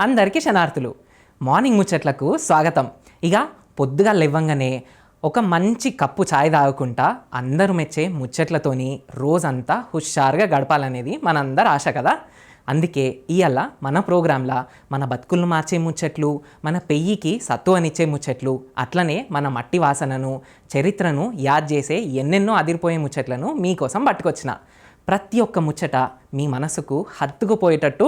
అందరికీ శనార్థులు. మార్నింగ్ ముచ్చట్లకు స్వాగతం. ఇక పొద్దుగా లేవంగానే ఒక మంచి కప్పు ఛాయ్ తాగుకుంటా అందరూ మెచ్చే ముచ్చట్లతోని రోజంతా హుషారుగా గడపాలనేది మనందరి ఆశ కదా. అందుకే ఇవాళ మన ప్రోగ్రాంలో మన బతుకులను మార్చే ముచ్చట్లు, మన పెయ్యికి సత్తువనిచ్చే ముచ్చట్లు, అట్లనే మన మట్టి వాసనను, చరిత్రను యాద్ చేసే ఎన్నెన్నో అదిరిపోయే ముచ్చట్లను మీకోసం పట్టుకొచ్చిన. ప్రతి ఒక్క ముచ్చట మీ మనసుకు హత్తుకుపోయేటట్టు,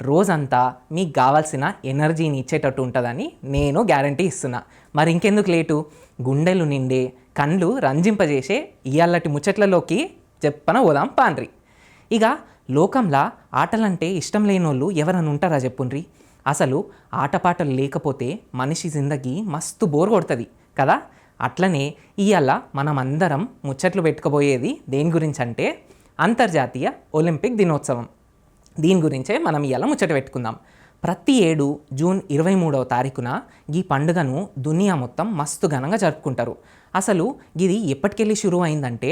రోజంతా మీకు కావాల్సిన ఎనర్జీని ఇచ్చేటట్టు ఉంటుందని నేను గ్యారంటీ ఇస్తున్నా. మరి ఇంకెందుకు లేటు, గుండెలు నిండే కళ్ళు రంజింపజేసే ఇయాలటి ముచ్చట్లలోకి చెప్పన పోదాం పాండ్రి. ఇక లోకంలో ఆటలంటే ఇష్టం లేనోళ్ళు ఎవరైనా ఉంటారా చెప్పుండ్రి. అసలు ఆటపాటలు లేకపోతే మనిషి జిందగీ మస్తు బోర్ కొడుతుంది కదా. అట్లనే ఇవాళ మనం అందరం ముచ్చట్లు పెట్టుకోబోయేది దేని గురించి అంటే అంతర్జాతీయ ఒలింపిక్ దినోత్సవం. దీని గురించే మనం ఇవాళ ముచ్చట పెట్టుకుందాం. ప్రతి ఏడు జూన్ 23వ తారీఖున ఈ పండుగను దునియా మొత్తం మస్తు ఘనంగా జరుపుకుంటారు. అసలు ఇది ఎప్పటికెళ్ళి షురువు అయిందంటే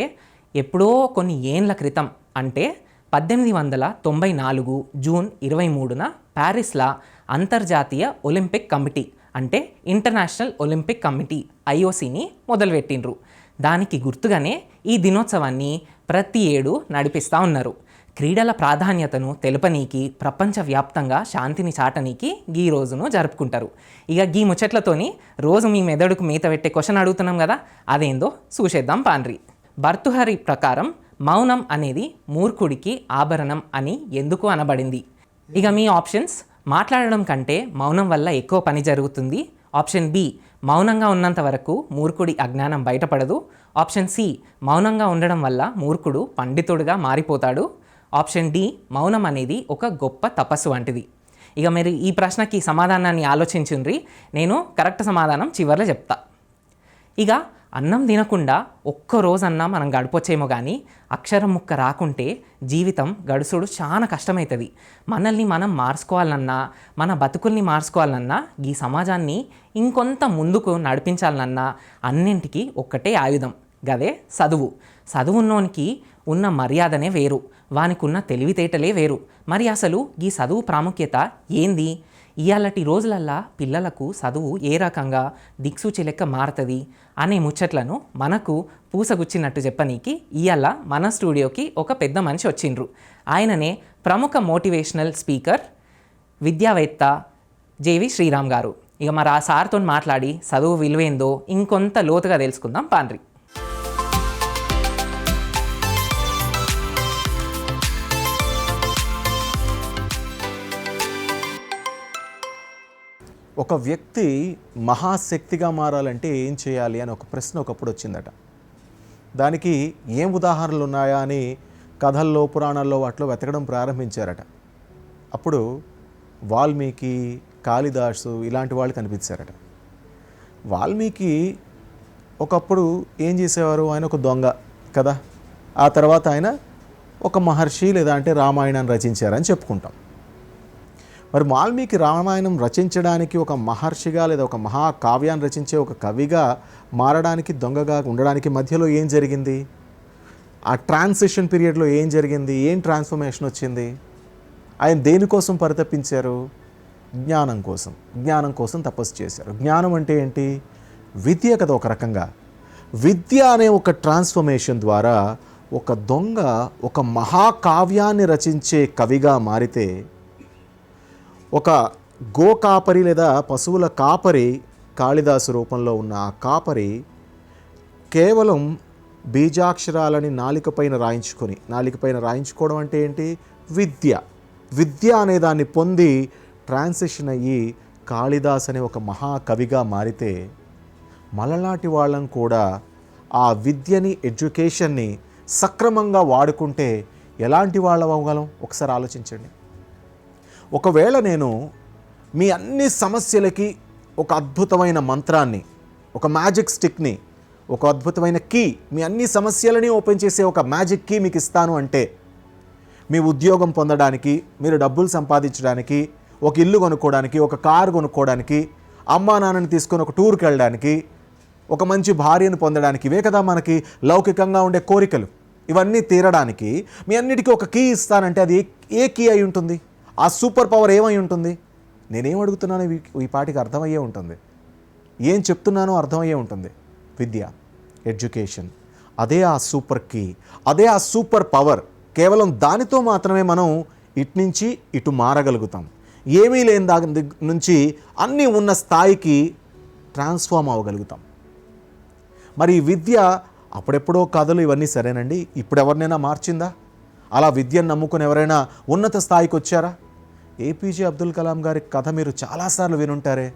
ఎప్పుడో కొన్ని ఏండ్ల క్రితం, అంటే 1894 జూన్ 23న ప్యారిస్లో అంతర్జాతీయ ఒలింపిక్ కమిటీ, అంటే ఇంటర్నేషనల్ ఒలింపిక్ కమిటీ IOCని మొదలుపెట్టిండ్రు. దానికి గుర్తుగానే ఈ దినోత్సవాన్ని ప్రతి ఏడు నడిపిస్తూ ఉన్నారు. క్రీడల ప్రాధాన్యతను తెలపనీకి, ప్రపంచవ్యాప్తంగా శాంతిని చాటనీకి ఈ రోజును జరుపుకుంటారు. ఇక ఈ ముచ్చట్లతోని రోజు మీ మెదడుకు మేత పెట్టే క్వశ్చన్ అడుగుతున్నాం కదా, అదేందో చూసేద్దాం పాండ్రి. భర్తృహరి ప్రకారం మౌనం అనేది మూర్ఖుడికి ఆభరణం అని ఎందుకు అనబడింది? ఇక మీ ఆప్షన్స్: మాట్లాడడం కంటే మౌనం వల్ల ఎక్కువ పని జరుగుతుంది. ఆప్షన్ బి, మౌనంగా ఉన్నంత వరకు మూర్ఖుడి అజ్ఞానం బయటపడదు. ఆప్షన్ సి, మౌనంగా ఉండడం వల్ల మూర్ఖుడు పండితుడిగా మారిపోతాడు. ఆప్షన్ డి, మౌనం అనేది ఒక గొప్ప తపస్సు వంటిది. ఇక మీరు ఈ ప్రశ్నకి సమాధానాన్ని ఆలోచించుండ్రి. నేను కరెక్ట్ సమాధానం చివర్లో చెప్తా. ఇక అన్నం తినకుండా ఒక్క రోజన్నా మనం గడపొచ్చేమో కానీ అక్షరం ముక్క రాకుంటే జీవితం గడుసుడు చాలా కష్టమవుతుంది. మనల్ని మనం మార్చుకోవాలన్నా, మన బతుకుల్ని మార్చుకోవాలన్నా, ఈ సమాజాన్ని ఇంకొంత ముందుకు నడిపించాలన్నా అన్నింటికీ ఒక్కటే ఆయుధం, గదే చదువు. చదువున్నోనికి ఉన్న మర్యాదనే వేరు, వానికి ఉన్న తెలివితేటలే వేరు. మరి అసలు ఈ చదువు ప్రాముఖ్యత ఏంది? ఇయాలటి రోజులల్లా పిల్లలకు చదువు ఏ రకంగా దిక్సూచి లెక్క మారుతుంది అనే ముచ్చట్లను మనకు పూసగుచ్చినట్టు చెప్పనీకి ఇయాల మన స్టూడియోకి ఒక పెద్ద మనిషి వచ్చిండ్రు. ఆయననే ప్రముఖ మోటివేషనల్ స్పీకర్, విద్యావేత్త జేవి శ్రీరామ్ గారు. ఇక మరి ఆ సార్తో మాట్లాడి చదువు విలువేందో ఇంకొంత లోతుగా తెలుసుకుందాం పాండ్రి. ఒక వ్యక్తి మహాశక్తిగా మారాలంటే ఏం చేయాలి అని ఒక ప్రశ్న ఒకప్పుడు వచ్చిందట. దానికి ఏం ఉదాహరణలు ఉన్నాయా అని కథల్లో, పురాణాల్లో వాటిలో వెతకడం ప్రారంభించారట. అప్పుడు వాల్మీకి, కాళిదాసు ఇలాంటి వాళ్ళు కనిపించారట. వాల్మీకి ఒకప్పుడు ఏం చేసేవారు? ఆయన ఒక దొంగ కదా. ఆ తర్వాత ఆయన ఒక మహర్షి లేదా అంటే రామాయణాన్ని రచించారని చెప్పుకుంటాం. మరి వాల్మీకి రామాయణం రచించడానికి ఒక మహర్షిగా లేదా ఒక మహాకావ్యాన్ని రచించే ఒక కవిగా మారడానికి, దొంగగా ఉండడానికి మధ్యలో ఏం జరిగింది? ఆ ట్రాన్సిషన్ పీరియడ్లో ఏం జరిగింది? ఏం ట్రాన్స్ఫర్మేషన్ వచ్చింది? ఆయన దేనికోసం పరితపించారు? జ్ఞానం కోసం. జ్ఞానం కోసం తపస్సు చేశారు. జ్ఞానం అంటే ఏంటి? విద్య కదా ఒక రకంగా. విద్య అనే ఒక ట్రాన్స్ఫర్మేషన్ ద్వారా ఒక దొంగ ఒక మహాకావ్యాన్ని రచించే కవిగా మారితే, ఒక గో కాపరి లేదా పశువుల కాపరి, కాళిదాసు రూపంలో ఉన్న ఆ కాపరి కేవలం బీజాక్షరాలని నాలికపైన రాయించుకోవడం అంటే ఏంటి? విద్య అనే దాన్ని పొంది ట్రాన్సిషన్ అయ్యి కాళిదాస్ అనే ఒక మహాకవిగా మారితే, మనలాంటి వాళ్ళం కూడా ఆ విద్యని, ఎడ్యుకేషన్ని సక్రమంగా వాడుకుంటే ఎలాంటి వాళ్ళం అవ్వగలం? ఒకసారి ఆలోచించండి. ఒకవేళ నేను మీ అన్ని సమస్యలకి ఒక అద్భుతమైన మంత్రాన్ని, ఒక మ్యాజిక్ స్టిక్ని, ఒక అద్భుతమైన కీ, మీ అన్ని సమస్యలని ఓపెన్ చేసే ఒక మ్యాజిక్ కీ మీకు ఇస్తాను అంటే, మీ ఉద్యోగం పొందడానికి, మీరు డబ్బులు సంపాదించడానికి, ఒక ఇల్లు కొనుక్కోవడానికి, ఒక కారు కొనుక్కోవడానికి, అమ్మా నాన్నని తీసుకొని ఒక టూర్కి వెళ్ళడానికి, ఒక మంచి భార్యను పొందడానికి, ఇవే కదా మనకి లౌకికంగా ఉండే కోరికలు. ఇవన్నీ తీరడానికి మీ అన్నిటికీ ఒక కీ ఇస్తానంటే అది ఏ కీ అయి ఉంటుంది? ఆ సూపర్ పవర్ ఏమై ఉంటుంది? నేనేం అడుగుతున్నానో ఈ పాటికి అర్థమయ్యే ఉంటుంది, ఏం చెప్తున్నానో అర్థమయ్యే ఉంటుంది. విద్య, ఎడ్యుకేషన్, అదే ఆ సూపర్ కీ, అదే ఆ సూపర్ పవర్. కేవలం దానితో మాత్రమే మనం ఇటు నుంచి ఇటు మారగలుగుతాం. ఏమీ లేని దాని నుంచి అన్నీ ఉన్న స్థాయికి ట్రాన్స్ఫార్మ్ అవ్వగలుగుతాం. మరి ఈ విద్య అప్పుడెప్పుడో కథలు ఇవన్నీ సరేనండి, ఇప్పుడు ఎవరినైనా మార్చిందా? అలా విద్యను నమ్ముకుని ఎవరైనా ఉన్నత స్థాయికి వచ్చారా? ఏపీజే అబ్దుల్ కలాం గారి కథ మీరు చాలాసార్లు వినుంటారే.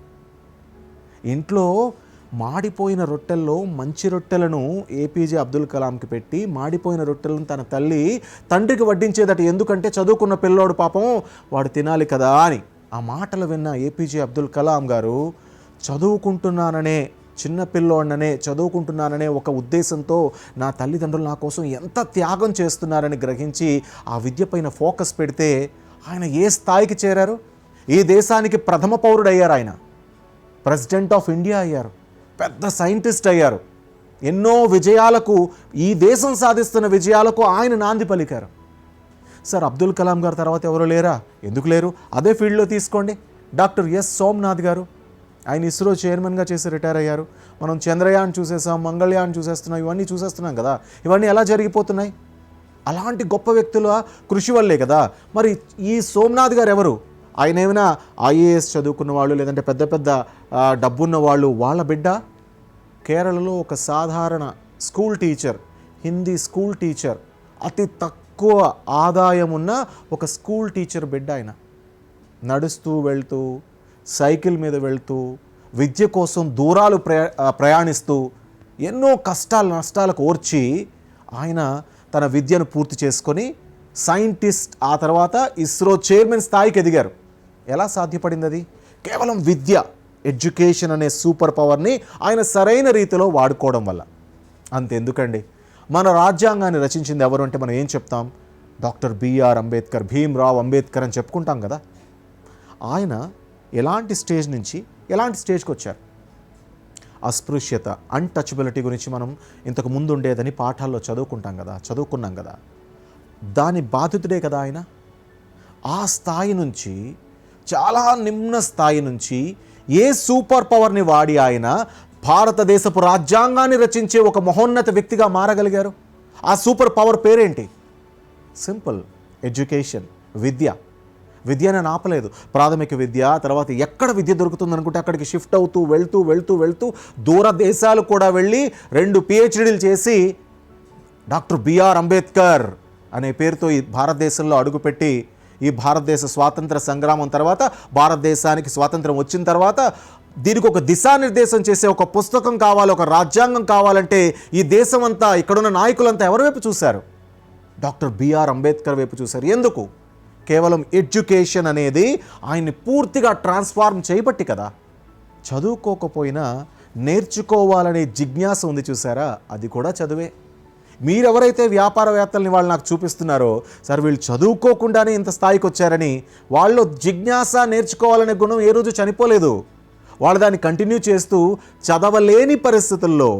ఇంట్లో మాడిపోయిన రొట్టెల్లో మంచి రొట్టెలను ఏపీజే అబ్దుల్ కలాంకి పెట్టి మాడిపోయిన రొట్టెలను తన తల్లి తండ్రికి వడ్డించేదట. ఎందుకంటే చదువుకున్న పిల్లోడు పాపం వాడు తినాలి కదా అని. ఆ మాటలు విన్న ఏపీజే అబ్దుల్ కలాం గారు చదువుకుంటున్నాననే, చిన్న పిల్లోడననే, చదువుకుంటున్నాననే ఒక ఉద్దేశంతో నా తల్లిదండ్రులు నా కోసం ఎంత త్యాగం చేస్తున్నారని గ్రహించి ఆ విద్య పైన ఫోకస్ పెడితే ఆయన ఏ స్థాయికి చేరారు? ఈ దేశానికి ప్రథమ పౌరుడు అయ్యారు. ఆయన ప్రెసిడెంట్ ఆఫ్ ఇండియా అయ్యారు, పెద్ద సైంటిస్ట్ అయ్యారు. ఎన్నో విజయాలకు, ఈ దేశం సాధిస్తున్న విజయాలకు ఆయన నాంది పలికారు. సార్, అబ్దుల్ కలాం గారు తర్వాత ఎవరు లేరా? ఎందుకు లేరు? అదే ఫీల్డ్లో తీసుకోండి. డాక్టర్ ఎస్ సోమనాథ్ గారు, ఆయన ఇస్రో చైర్మన్గా చేసి రిటైర్ అయ్యారు. మనం చంద్రయాన్ చూసేసాం, మంగళయాన్ చూసేస్తున్నాం, ఇవన్నీ చూసేస్తున్నాం కదా. ఇవన్నీ ఎలా జరిగిపోతున్నాయి? అలాంటి గొప్ప వ్యక్తుల కృషి వల్లే కదా. మరి ఈ సోమనాథ్ గారు ఎవరు? ఆయన ఏమైనా ఐఏఎస్ చదువుకున్న వాళ్ళు, లేదంటే పెద్ద పెద్ద డబ్బున్న వాళ్ళు, వాళ్ళ బిడ్డ? కేరళలో ఒక సాధారణ school teacher, Hindi school teacher, అతి తక్కువ ఆదాయం ఉన్న ఒక స్కూల్ టీచర్ బిడ్డ. ఆయన నడుస్తూ వెళ్తూ, సైకిల్ మీద వెళ్తూ, విద్య కోసం దూరాలు ప్రయాణిస్తూ, ఎన్నో కష్టాలు నష్టాలకు ఓర్చి ఆయన తన విద్యను పూర్తి చేసుకొని సైంటిస్ట్, ఆ తర్వాత ఇస్రో చైర్మన్ స్థాయికి ఎదిగారు. ఎలా సాధ్యపడింది అది? కేవలం విద్య, ఎడ్యుకేషన్ అనే సూపర్ పవర్ని ఆయన సరైన రీతిలో వాడుకోవడం వల్ల. అంతెందుకండి, మన రాజ్యాంగాన్ని రచించింది ఎవరు అంటే మనం ఏం చెప్తాం? డాక్టర్ బిఆర్ అంబేద్కర్, భీమ్రావ్ అంబేద్కర్ అని చెప్పుకుంటాం కదా. ఆయన ఎలాంటి స్టేజ్ నుంచి ఎలాంటి స్టేజ్కి వచ్చారు? అస్పృశ్యత, అన్టచబిలిటీ గురించి మనం ఇంతకు ముందు ఉండేదని పాఠాల్లో చదువుకున్నాం కదా. దాని బాధితుడే కదా ఆయన. ఆ స్థాయి నుంచి, చాలా నిమ్న స్థాయి నుంచి ఏ సూపర్ పవర్ని వాడి ఆయన భారతదేశపు రాజ్యాంగాన్ని రచించే ఒక మహోన్నత వ్యక్తిగా మారగలిగారు? ఆ సూపర్ పవర్ పేరేంటి? సింపుల్, ఎడ్యుకేషన్, విద్య. విద్యను ఆపలేదు. ప్రాథమిక విద్య, తర్వాత ఎక్కడ విద్య దొరుకుతుంది అనుకుంటే అక్కడికి షిఫ్ట్ అవుతూ వెళ్తూ దూర దేశాలు కూడా వెళ్ళి 2 PhDలు చేసి డాక్టర్ బిఆర్ అంబేద్కర్ అనే పేరుతో ఈ భారతదేశంలో అడుగుపెట్టి, ఈ భారతదేశ స్వాతంత్ర సంగ్రామం తర్వాత, భారతదేశానికి స్వాతంత్రం వచ్చిన తర్వాత దీనికి ఒక దిశానిర్దేశం చేసే ఒక పుస్తకం కావాలి, ఒక రాజ్యాంగం కావాలంటే ఈ దేశం అంతా, ఇక్కడున్న నాయకులంతా ఎవరి వైపు చూశారు? డాక్టర్ బిఆర్ అంబేద్కర్ వైపు చూశారు. ఎందుకు? కేవలం ఎడ్యుకేషన్ అనేది ఆయన్ని పూర్తిగా ట్రాన్స్ఫార్మ్ చేయబట్టి కదా. చదువుకోకపోయినా నేర్చుకోవాలనే జిజ్ఞాస ఉంది చూసారా, అది కూడా చదువే. మీరెవరైతే వ్యాపారవేత్తల్ని వాళ్ళు నాకు చూపిస్తున్నారో, సార్ వీళ్ళు చదువుకోకుండానే ఇంత స్థాయికి వచ్చారని, వాళ్ళు జిజ్ఞాస, నేర్చుకోవాలనే గుణం ఏ రోజు చనిపోలేదు. వాళ్ళు దాన్ని కంటిన్యూ చేస్తూ చదవలేని పరిస్థితుల్లో,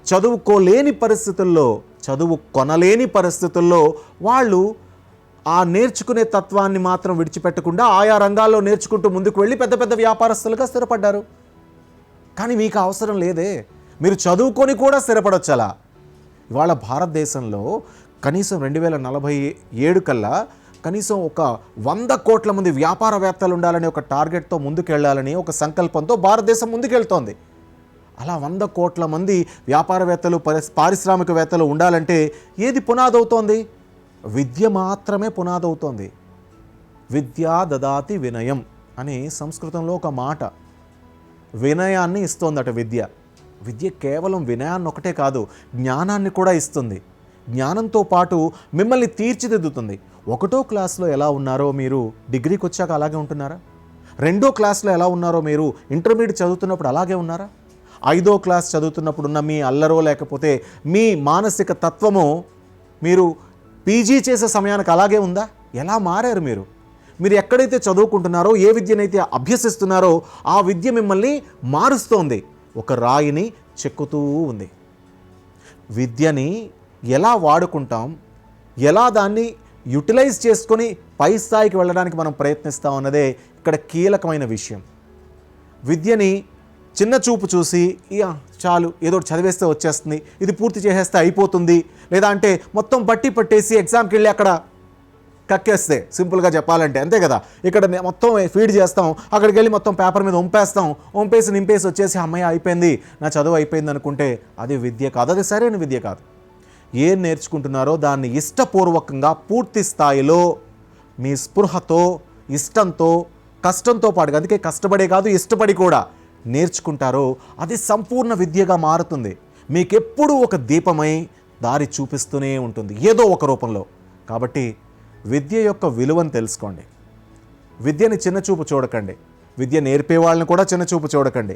చదువుకోలేని పరిస్థితుల్లో, చదువు కొనలేని పరిస్థితుల్లో వాళ్ళు ఆ నేర్చుకునే తత్వాన్ని మాత్రం విడిచిపెట్టకుండా ఆయా రంగాల్లో నేర్చుకుంటూ ముందుకు వెళ్ళి పెద్ద పెద్ద వ్యాపారస్తులుగా స్థిరపడ్డారు. కానీ మీకు అవసరం లేదే, మీరు చదువుకొని కూడా స్థిరపడొచ్చు. అలా ఇవాళ భారతదేశంలో కనీసం 2047 కల్లా కనీసం ఒక 100 కోట్ల మంది వ్యాపారవేత్తలు ఉండాలని ఒక టార్గెట్తో ముందుకెళ్లాలని ఒక సంకల్పంతో భారతదేశం ముందుకెళ్తోంది. అలా 100 కోట్ల మంది వ్యాపారవేత్తలు, పారిశ్రామికవేత్తలు ఉండాలంటే ఏది పునాదవుతోంది? విద్య మాత్రమే పునాదవుతోంది. విద్యా దదాతి వినయం అని సంస్కృతంలో ఒక మాట. వినయాన్ని ఇస్తోందట విద్య. విద్య కేవలం వినయాన్ని ఒకటే కాదు, జ్ఞానాన్ని కూడా ఇస్తుంది. జ్ఞానంతో పాటు మిమ్మల్ని తీర్చిదిద్దుతుంది. 1వ క్లాస్లో ఎలా ఉన్నారో మీరు డిగ్రీకి వచ్చాక అలాగే ఉంటున్నారా? 2వ క్లాస్లో ఎలా ఉన్నారో మీరు ఇంటర్మీడియట్ చదువుతున్నప్పుడు అలాగే ఉన్నారా? 5వ క్లాస్ చదువుతున్నప్పుడు ఉన్న మీ అల్లరో, లేకపోతే మీ మానసిక తత్వమో మీరు పీజీ చేసే సమయానికి అలాగే ఉందా? ఎలా మారారు మీరు? మీరు ఎక్కడైతే చదువుకుంటున్నారో, ఏ విద్యనైతే అభ్యసిస్తున్నారో ఆ విద్య మిమ్మల్ని మారుస్తోంది, ఒక రాయిని చెక్కుతూ ఉంది. విద్యని ఎలా వాడుకుంటాం, ఎలా దాన్ని యూటిలైజ్ చేసుకొని పై స్థాయికి వెళ్ళడానికి మనం ప్రయత్నిస్తాం అన్నదే ఇక్కడ కీలకమైన విషయం. విద్యని చిన్న చూపు చూసి చాలు ఏదో చదివేస్తే వచ్చేస్తుంది, ఇది పూర్తి చేసేస్తే అయిపోతుంది, లేదా అంటే మొత్తం బట్టి పట్టేసి ఎగ్జామ్కి వెళ్ళి అక్కడ కక్కేస్తే, సింపుల్గా చెప్పాలంటే అంతే కదా. ఇక్కడ మొత్తం ఫీడ్ చేస్తాం, అక్కడికి వెళ్ళి మొత్తం పేపర్ మీద వంపేసి నింపేసి వచ్చేసి అమ్మయ్య అయిపోయింది, నా చదువు అయిపోయింది అనుకుంటే అది విద్య కాదు, అది సరైన విద్య కాదు. ఏం నేర్చుకుంటున్నారో దాన్ని ఇష్టపూర్వకంగా పూర్తి స్థాయిలో మీ స్పృహతో, ఇష్టంతో, కష్టంతో పాటుగా, అందుకే కష్టపడే కాదు ఇష్టపడి కూడా నేర్చుకుంటారో అది సంపూర్ణ విద్యగా మారుతుంది. మీకెప్పుడూ ఒక దీపమై దారి చూపిస్తూనే ఉంటుంది ఏదో ఒక రూపంలో. కాబట్టి విద్య యొక్క విలువను తెలుసుకోండి. విద్యని చిన్నచూపు చూడకండి, విద్య నేర్పే వాళ్ళని కూడా చిన్నచూపు చూడకండి.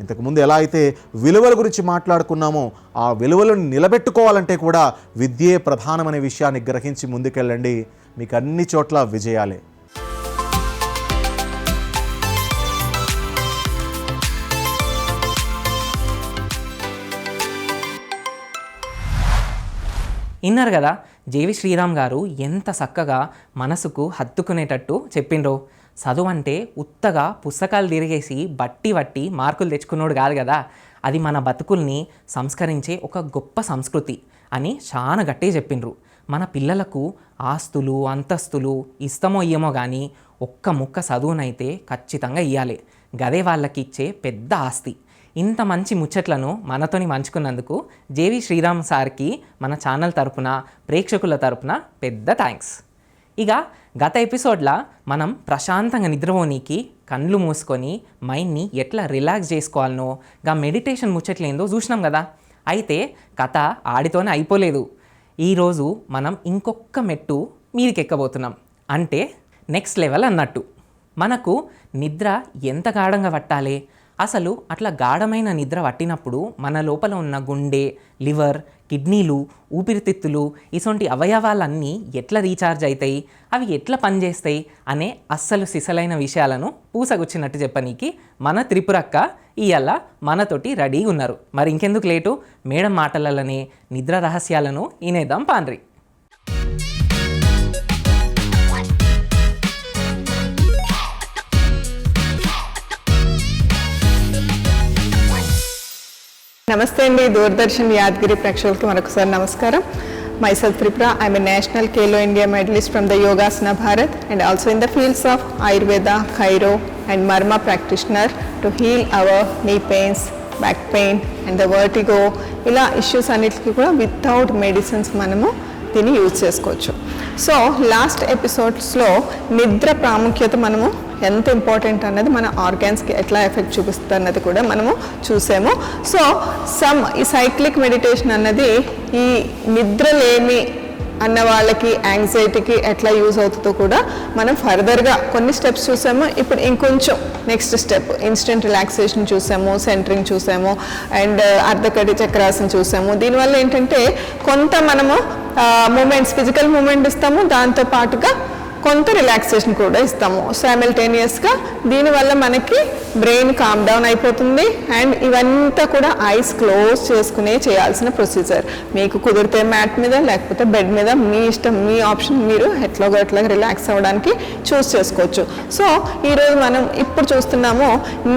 ఇంతకుముందు ఎలా అయితే విలువల గురించి మాట్లాడుకున్నామో ఆ విలువలను నిలబెట్టుకోవాలంటే కూడా విద్యే ప్రధానమనే విషయాన్ని గ్రహించి ముందుకెళ్ళండి. మీకు అన్ని చోట్ల విజయాలే. విన్నారు కదా జేవి శ్రీరామ్ గారు ఎంత చక్కగా మనసుకు హత్తుకునేటట్టు చెప్పిండ్రో. చదువు అంటే ఉత్తగా పుస్తకాలు తిరిగేసి బట్టి మార్కులు తెచ్చుకున్నాడు కాదు కదా, అది మన బతుకుల్ని సంస్కరించే ఒక గొప్ప సంస్కృతి అని చాలా గట్టిగా చెప్పిండ్రు. మన పిల్లలకు ఆస్తులు అంతస్తులు ఇస్తామో ఇయ్యమో కానీ ఒక్క ముక్క చదువునైతే ఖచ్చితంగా ఇవ్వాలి. గదే వాళ్ళకి ఇచ్చే పెద్ద ఆస్తి. ఇంత మంచి ముచ్చట్లను మనతోని పంచుకున్నందుకు జేవి శ్రీరామ్ సార్కి మన ఛానల్ తరపున, ప్రేక్షకుల తరపున పెద్ద థ్యాంక్స్. ఇక గత ఎపిసోడ్లో మనం ప్రశాంతంగా నిద్రపోనీకి కళ్ళు మూసుకొని మైండ్ని ఎట్లా రిలాక్స్ చేసుకోవాలనో గా మెడిటేషన్ ముచ్చట్లేందో చూసినాం కదా. అయితే కథ ఆడితోనే అయిపోలేదు. ఈరోజు మనం ఇంకొక మెట్టు మీదికి ఎక్కబోతున్నాం, అంటే నెక్స్ట్ లెవెల్ అన్నట్టు. మనకు నిద్ర ఎంత గాఢంగా పట్టాలి, అసలు అట్లా గాఢమైన నిద్ర పట్టినప్పుడు మన లోపల ఉన్న గుండె, లివర్, కిడ్నీలు, ఊపిరితిత్తులు ఇటువంటి అవయవాలన్నీ ఎట్లా రీఛార్జ్ అవుతాయి, అవి ఎట్లా పనిచేస్తాయి అనే అస్సలు సిసలైన విషయాలను పూసగుచ్చినట్టు చెప్పనీకి మన త్రిపురక్క ఇవాళ మనతోటి రెడీగా ఉన్నారు. మరి ఇంకెందుకు లేటు, మేడం మాటలనే నిద్ర రహస్యాలను వినేద్దాం పాండ్రి. నమస్తే అండి, దూరదర్శన్ యాదగిరి ప్రేక్షకులకు మరొకసారి నమస్కారం. Myself Tripura, I am a National Khelo India medalist from the Yogasana Bharat and also in the fields of Ayurveda, Chiro and Marma practitioner to heal our knee pains, back pain and the vertigo. ఇలా issues అన్నిటికీ కూడా without medicines మనము దీన్ని use చేసుకోవచ్చు. So last ఎపిసోడ్స్లో నిద్ర ప్రాముఖ్యత మనము ఎంత ఇంపార్టెంట్ అన్నది మన ఆర్గాన్స్కి ఎట్లా ఎఫెక్ట్ చూపిస్తుంది అన్నది కూడా మనము చూసాము. సో ఈ సైక్లిక్ మెడిటేషన్ అన్నది ఈ నిద్రలేమి అన్న వాళ్ళకి, యాంగ్జైటీకి ఎట్లా యూజ్ అవుతుందో కూడా మనం ఫర్దర్గా కొన్ని స్టెప్స్ చూసాము. ఇప్పుడు ఇంకొంచెం నెక్స్ట్ స్టెప్ ఇన్స్టెంట్ రిలాక్సేషన్ చూసాము, సెంటరింగ్ చూసాము అండ్ అర్ధకటి చక్రాసనం చూసాము. దీనివల్ల ఏంటంటే కొంత మనము మూమెంట్స్, ఫిజికల్ మూమెంట్ ఇస్తాము, దాంతో పాటుగా కొంత రిలాక్సేషన్ కూడా ఇస్తాము సైమల్టేనియస్గా. దీనివల్ల మనకి బ్రెయిన్ కామ్ డౌన్ అయిపోతుంది అండ్ ఇవంతా కూడా ఐస్ క్లోజ్ చేసుకునే చేయాల్సిన ప్రొసీజర్. మీకు కుదిరితే మ్యాట్ మీద లేకపోతే బెడ్ మీద, మీ ఇష్టం, మీ ఆప్షన్, మీరు ఎట్లా రిలాక్స్ అవ్వడానికి చూస్ చేసుకోవచ్చు. సో ఈరోజు మనం ఇప్పుడు చూస్తున్నాము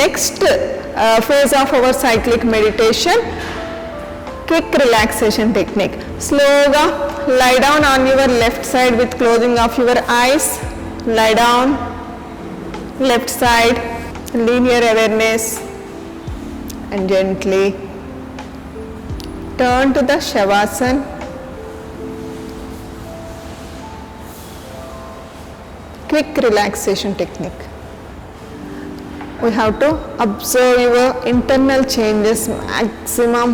next phase of our cyclic meditation, quick relaxation technique. Slowly lie down on your left side with closing of your eyes. Lie down, left side, linear awareness and gently turn to the Shavasana. Quick relaxation technique. We have to observe your internal changes maximum.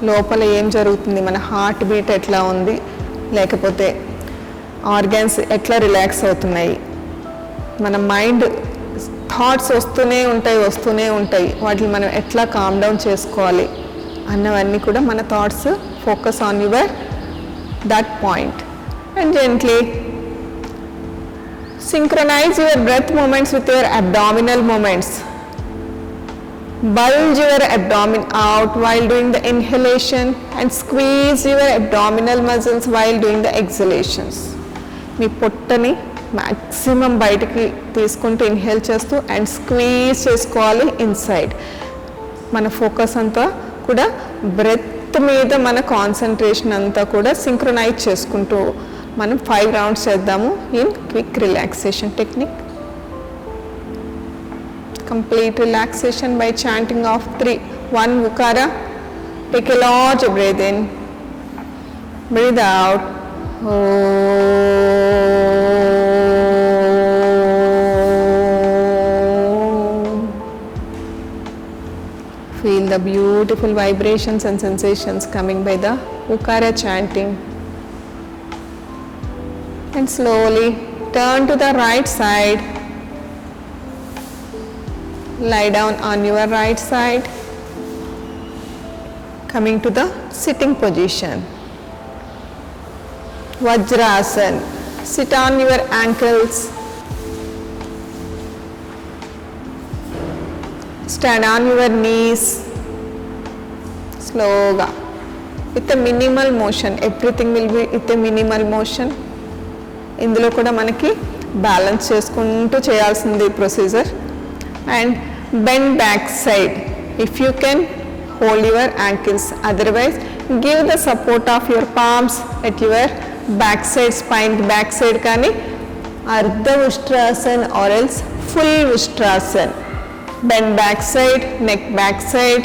లోపల ఏం జరుగుతుంది, మన heart beat ఎట్లా ఉంది, లేకపోతే organs ఎట్లా relax అవుతున్నాయి, మన మైండ్ థాట్స్ వస్తూనే ఉంటాయి, వాటిని మనం ఎట్లా కామ్ డౌన్ చేసుకోవాలి అన్నవన్నీ కూడా మన thoughts focus on your that point and gently synchronize your breath movements with your abdominal movements. Bulge your abdomen out while doing the inhalation and squeeze your abdominal muscles while doing the exhalations. మీ పొట్టని maximum బయటికి తీసుకుంటూ inhale చేస్తూ and squeeze చేసుకోవాలి inside. మన focus అంతా కూడా breath మీద మన కాన్సన్ట్రేషన్ అంతా కూడా సింక్రొనైజ్ చేసుకుంటూ మనం 5 రౌండ్స్ చేద్దాము in quick relaxation technique. Complete relaxation by chanting of 3. 1 Ukara. Take a large breath in. Breathe out. Feel the beautiful vibrations and sensations coming by the Ukara chanting. And slowly turn to the right side. Lie down on your right side, coming to the sitting position. Vajrasana. Sit on your ankles. Stand on your knees. Sloga. With a minimal motion. Everything will be with a minimal motion. ఇందులో కూడా మనకి balance చేసుకుంటూ చేయాల్సింది procedure. And bend back side. If you can, hold your ankles. Otherwise, give the support of your palms at your back side, spine back side kani Ardha Ustrasana or else full Ustrasana. Bend back side, neck back side.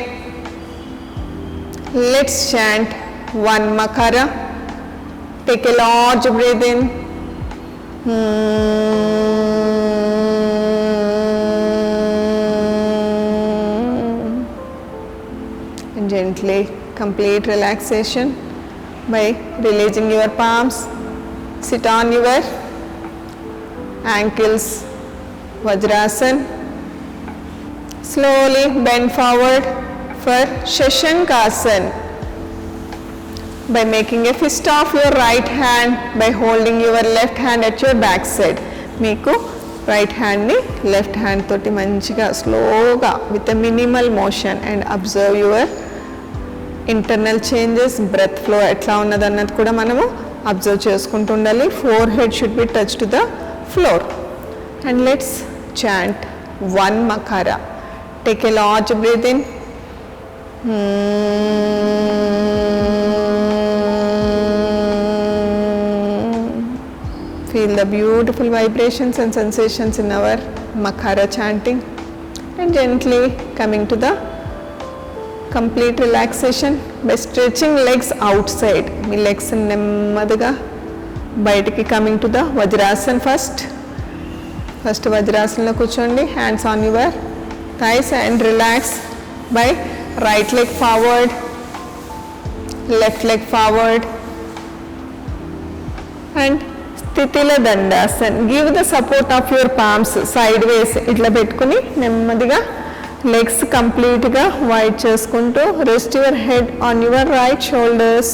Let's chant 1 Makara. Take a large breath in. And gently complete relaxation by releasing your palms. Sit on your ankles. Vajrasana. Slowly bend forward for Shashankasana by making a fist of your right hand by holding your left hand at your back side. Meeku right hand ni left hand toti manchiga slowga with a minimal motion and observe your internal changes, breath flow etla unnadi annadi kuda manamu observe cheskuntu undali. Forehead should be touched to the floor. And let's chant 1 Makara. Take a large breath in. Feel the beautiful vibrations and sensations in our Makara chanting. And gently coming to the complete relaxation by stretching legs outside. Me legs నెమ్మదిగా బయటికి coming to the Vajrasana first. First Vajrasana కూర్చోండి. Hands on your thighs and relax by right leg forward, left leg forward and Sthitila Dandasana. Give the support of your palms sideways. ఇట్లా పెట్టుకుని నెమ్మదిగా legs complete గా wide చేసుకుంటూ rest your head on your right shoulders.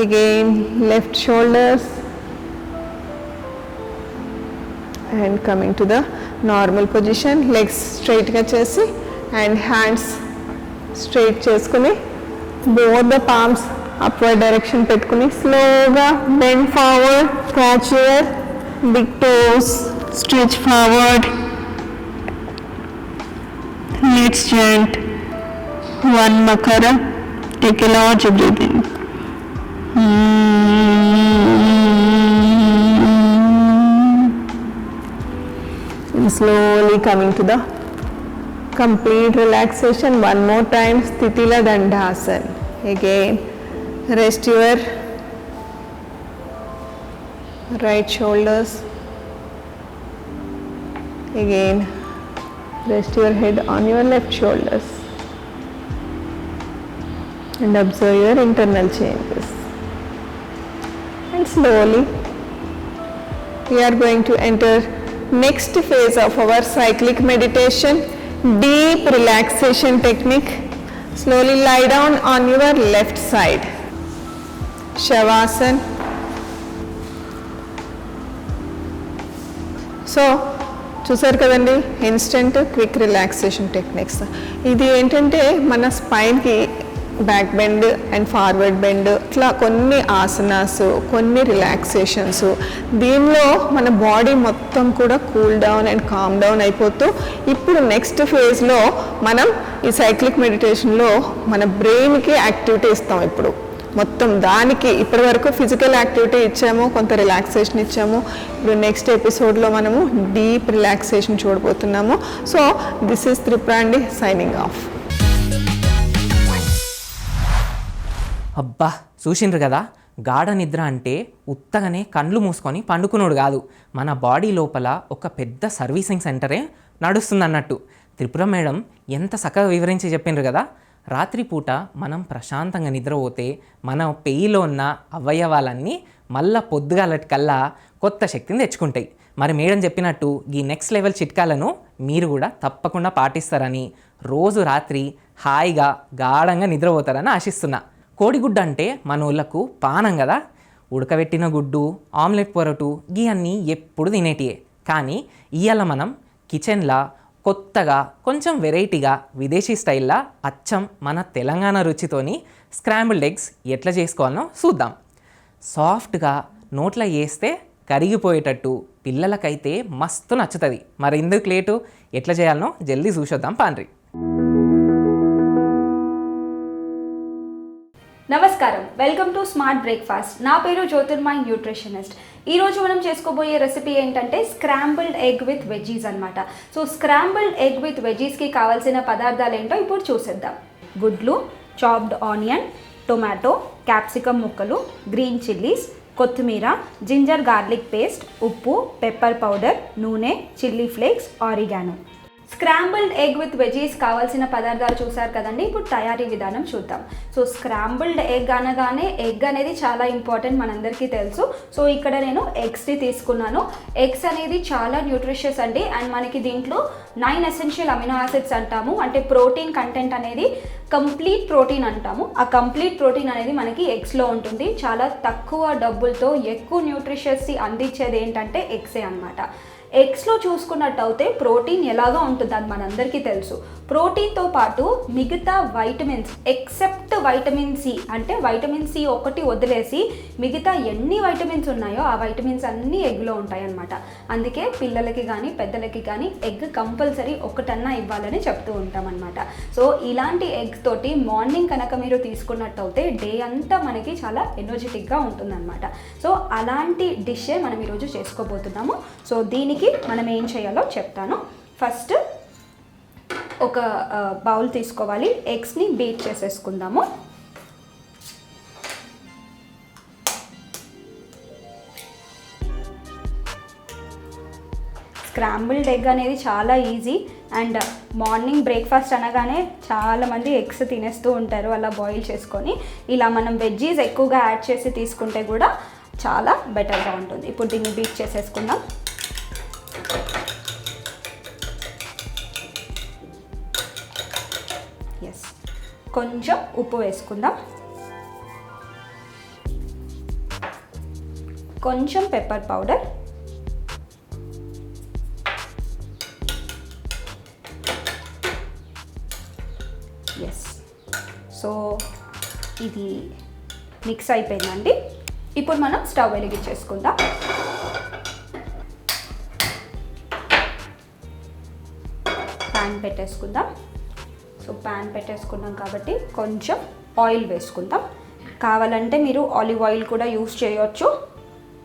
Again left shoulders and coming to the normal position. Legs straight గా చేసి and hands straight చేసుకుని both the palms upward direction పెట్టుకుని slowగా bend forward, catch your big toes, stretch forward. Let's chant 1 Makara. Take a large breath in. And slowly coming to the complete relaxation. One more time, Sthitila Dandasana. Again, rest your right shoulders. Again, rest your head on your left shoulders and observe your internal changes. And slowly we are going to enter next phase of our cyclic meditation, deep relaxation technique. Slowly lie down on your left side, Shavasana. So చూసారు కదండి, instant quick relaxation techniques. ఇది ఏంటంటే మన స్పైన్కి back bend and forward bend, ఇట్లా కొన్ని ఆసనాస్, కొన్ని relaxations. దీనిలో మన బాడీ మొత్తం కూడా cool down and calm down అయిపోతూ ఇప్పుడు నెక్స్ట్ ఫేజ్లో మనం ఈ సైక్లిక్ మెడిటేషన్లో మన బ్రెయిన్కి యాక్టివిటీ ఇస్తాం. ఇప్పుడు మొత్తం దానికి ఇప్పటి వరకు ఫిజికల్ యాక్టివిటీ ఇచ్చాము, కొంత రిలాక్సేషన్ ఇచ్చాము. ఇప్పుడు నెక్స్ట్ ఎపిసోడ్లో మనము డీప్ రిలాక్సేషన్ చూడబోతున్నాము. సో దిస్ ఈస్ త్రిపుర అండి, సైనింగ్ ఆఫ్. అబ్బా చూసిండ్రు కదా, గాఢ నిద్ర అంటే ఉత్తగానే కండ్లు మూసుకొని పండుకున్నాడు కాదు, మన బాడీ లోపల ఒక పెద్ద సర్వీసింగ్ సెంటరే నడుస్తుందన్నట్టు. త్రిపుర మేడం ఎంత చక్కగా వివరించి చెప్పిండ్రు కదా. రాత్రిపూట మనం ప్రశాంతంగా నిద్రపోతే మన పెయిలో ఉన్న అవయవాలన్నీ మళ్ళా పొద్దుగాలటికల్లా కొత్త శక్తిని తెచ్చుకుంటాయి. మరి మేడం చెప్పినట్టు ఈ నెక్స్ట్ లెవెల్ చిట్కాలను మీరు కూడా తప్పకుండా పాటిస్తారని, రోజు రాత్రి హాయిగా గాఢంగా నిద్రపోతారని ఆశిస్తున్నా. కోడిగుడ్డు అంటే మన ఊళ్ళకు పానం కదా. ఉడకబెట్టిన గుడ్డు, ఆమ్లెట్ పొరటు గీ అన్నీ ఎప్పుడు తినేటియే. కానీ ఇవాళ మనం కిచెన్లో కొత్తగా కొంచెం వెరైటీగా విదేశీ స్టైల్లో అచ్చం మన తెలంగాణ రుచితోని స్క్రాంబుల్డ్ ఎగ్స్ ఎట్లా చేసుకోవాలనో చూద్దాం. సాఫ్ట్గా నోట్లో వేస్తే కరిగిపోయేటట్టు, పిల్లలకైతే మస్తు నచ్చుతుంది. మరి ఎందుకు లేటు, ఎట్లా చేయాలనో జల్దీ చూసొద్దాం పాండ్రి. నమస్కారం, వెల్కమ్ టు స్మార్ట్ బ్రేక్ఫాస్ట్. నా పేరు జ్యోతిర్మయి న్యూట్రిషనిస్ట్. ఈరోజు మనం చేసుకోబోయే రెసిపీ ఏంటంటే స్క్రాంబుల్డ్ ఎగ్ విత్ వెజీస్ అనమాట. సో స్క్రాంబుల్డ్ ఎగ్ విత్ వెజీస్కి కావాల్సిన పదార్థాలు ఏంటో ఇప్పుడు చూసేద్దాం. గుడ్లు, చాప్డ్ ఆనియన్, టొమాటో, క్యాప్సికమ్ ముక్కలు, గ్రీన్ చిల్లీస్, కొత్తిమీర, జింజర్ గార్లిక్ పేస్ట్, ఉప్పు, పెప్పర్ పౌడర్, నూనె, chilli flakes, oregano. Scrambled egg with veggies కావాల్సిన పదార్థాలు చూసారు కదండి. ఇప్పుడు తయారీ విధానం చూద్దాం. సో స్క్రాంబుల్డ్ ఎగ్ అనగానే ఎగ్ అనేది చాలా ఇంపార్టెంట్, మనందరికీ తెలుసు. సో ఇక్కడ నేను ఎగ్స్ని తీసుకున్నాను. ఎగ్స్ అనేది చాలా న్యూట్రిషియస్ అండి. అండ్ మనకి దీంట్లో 9 ఎసెన్షియల్ అమినో యాసిడ్స్ అంటాము. అంటే ప్రోటీన్ కంటెంట్ అనేది కంప్లీట్ ప్రోటీన్ అంటాము. ఆ కంప్లీట్ ప్రోటీన్ అనేది మనకి ఎగ్స్లో ఉంటుంది. చాలా తక్కువ డబ్బులతో ఎక్కువ న్యూట్రిషియస్ని అందించేది ఏంటంటే ఎగ్సే అనమాట. ఎగ్స్లో చూసుకున్నట్టయితే ప్రోటీన్ ఎలాగా ఉంటుంది అది మనందరికీ తెలుసు. ప్రోటీన్తో పాటు మిగతా వైటమిన్స్ ఎక్సెప్ట్ వైటమిన్ సి, అంటే వైటమిన్ సి ఒకటి వదిలేసి మిగతా ఎన్ని వైటమిన్స్ ఉన్నాయో ఆ వైటమిన్స్ అన్నీ ఎగ్లో ఉంటాయి అన్నమాట. అందుకే పిల్లలకి కానీ పెద్దలకి కానీ ఎగ్ కంపల్సరీ ఒకటన్నా ఇవ్వాలని చెప్తూ ఉంటాం అనమాట. సో ఇలాంటి ఎగ్స్ తోటి మార్నింగ్ కనుక మీరు తీసుకున్నట్టయితే డే అంతా మనకి చాలా ఎనర్జెటిక్గా ఉంటుందన్నమాట. సో అలాంటి డిషే మనం ఈరోజు చేసుకోబోతున్నాము. సో దీనికి మనం ఏం చేయాలో చెప్తాను. ఫస్ట్ ఒక బౌల్ తీసుకోవాలి. ఎగ్స్ని బీట్ చేసేసుకుందాము. స్క్రాంబుల్డ్ ఎగ్ అనేది చాలా ఈజీ. అండ్ మార్నింగ్ బ్రేక్ఫాస్ట్ అనగానే చాలామంది ఎగ్స్ తినేస్తూ ఉంటారు అలా బాయిల్ చేసుకొని. ఇలా మనం వెజ్జీస్ ఎక్కువగా యాడ్ చేసి తీసుకుంటే కూడా చాలా బెటర్గా ఉంటుంది. ఇప్పుడు దీన్ని బీట్ చేసేసుకుందాం. ఎస్, కొంచెం ఉప్పు వేసుకుందాం, కొంచెం పెప్పర్ పౌడర్, ఎస్. సో ఇది మిక్స్ అయిపోయిందండి. ఇప్పుడు మనం స్టవ్ వెలిగించేసుకుందాం. ప్యాన్ పెట్టేసుకుందాం. సో ప్యాన్ పెట్టేసుకున్నాం కాబట్టి కొంచెం ఆయిల్ వేసుకుందాం. కావాలంటే మీరు ఆలివ్ ఆయిల్ కూడా యూస్ చేయొచ్చు,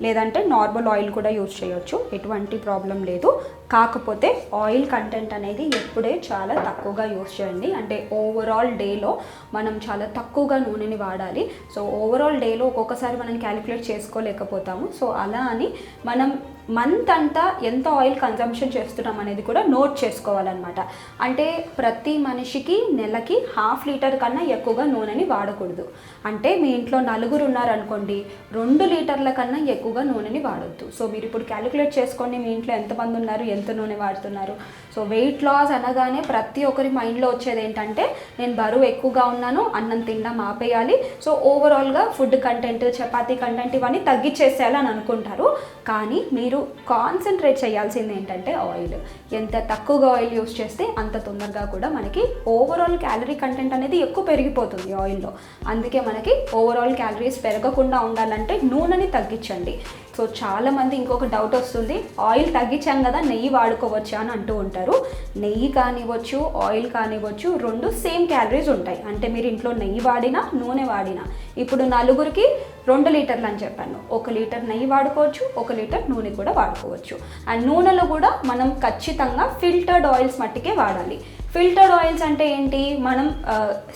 లేదంటే నార్మల్ ఆయిల్ కూడా యూజ్ చేయొచ్చు, ఎటువంటి ప్రాబ్లం లేదు. కాకపోతే ఆయిల్ కంటెంట్ అనేది ఎప్పుడే చాలా తక్కువగా యూజ్ చేయండి. అంటే ఓవరాల్ డేలో మనం చాలా తక్కువగా నూనెని వాడాలి. సో ఓవరాల్ డేలో ఒక్కొక్కసారి మనం క్యాలిక్యులేట్ చేసుకోలేకపోతాము. సో అలా అని మనం మంత్ అంతా ఎంత ఆయిల్ కన్జంప్షన్ చేస్తున్నాం అనేది కూడా నోట్ చేసుకోవాలన్నమాట. అంటే ప్రతి మనిషికి నెలకి 1/2 లీటర్ కన్నా ఎక్కువగా నూనెని వాడకూడదు. అంటే మీ ఇంట్లో 4 ఉన్నారనుకోండి, 2 లీటర్ల కన్నా ఎక్కువగా నూనెని వాడొద్దు. సో మీరు ఇప్పుడు క్యాలిక్యులేట్ చేసుకోండి, మీ ఇంట్లో ఎంతమంది ఉన్నారు, ఎంత నూనె వాడుతున్నారు. సో వెయిట్ లాస్ అనగానే ప్రతి ఒక్కరి మైండ్లో వచ్చేది ఏంటంటే నేను బరువు ఎక్కువగా ఉన్నాను, అన్నం తినడం ఆపేయాలి, సో ఓవరాల్గా ఫుడ్ కంటెంట్, చపాతీ కంటెంట్ ఇవన్నీ తగ్గించేసేయాలి అని అనుకుంటారు. కానీ మీరు మీరు కాన్సన్ట్రేట్ చేయాల్సింది ఏంటంటే ఆయిల్. ఎంత తక్కువగా ఆయిల్ యూస్ చేస్తే అంత తొందరగా కూడా మనకి ఓవరాల్ క్యాలరీ కంటెంట్ అనేది ఎక్కువ పెరిగిపోతుంది ఆయిల్లో. అందుకే మనకి ఓవరాల్ క్యాలరీస్ పెరగకుండా ఉండాలంటే నూనెని తగ్గించండి. సో చాలామంది ఇంకొక డౌట్ వస్తుంది, ఆయిల్ తగ్గించాం కదా నెయ్యి వాడుకోవచ్చు అని అంటూ ఉంటారు. నెయ్యి కానివ్వచ్చు, ఆయిల్ కానివ్వచ్చు, రెండు సేమ్ క్యాలరీస్ ఉంటాయి. అంటే మీరు ఇంట్లో నెయ్యి వాడినా నూనె వాడినా, ఇప్పుడు నలుగురికి 2 లీటర్లు అని చెప్పాను, 1 లీటర్ నెయ్యి వాడుకోవచ్చు, 1 లీటర్ నూనె కూడా వాడుకోవచ్చు. అండ్ నూనెలో కూడా మనం ఖచ్చితంగా ఫిల్టర్డ్ ఆయిల్స్ మట్టికే వాడాలి. ఫిల్టర్డ్ ఆయిల్స్ అంటే ఏంటి, మనం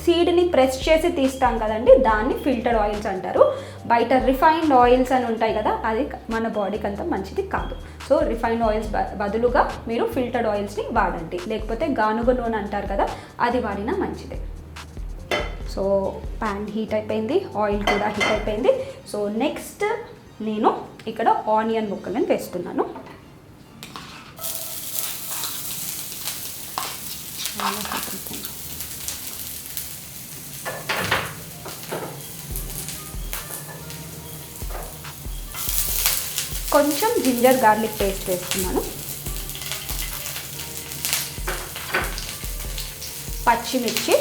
సీడ్ని ప్రెస్ చేసి తీస్తాం కదండి, దాన్ని ఫిల్టర్డ్ ఆయిల్స్ అంటారు. బయట రిఫైన్డ్ ఆయిల్స్ అని ఉంటాయి కదా, అది మన బాడీకి అంత మంచిది కాదు. సో రిఫైన్డ్ ఆయిల్స్ బదులుగా మీరు ఫిల్టర్డ్ ఆయిల్స్ని వాడండి. లేకపోతే గానుగ నూనె అంటారు కదా, అది వాడినా మంచిదే. సో ప్యాన్ హీట్ అయిపోయింది, ఆయిల్ కూడా హీట్ అయిపోయింది. సో నెక్స్ట్ నేను ఇక్కడ ఆనియన్ ముక్కలను వేస్తున్నాను. కొంచెం జింజర్ గార్లిక్ పేస్ట్ వేస్తున్నాను. పచ్చిమిర్చి,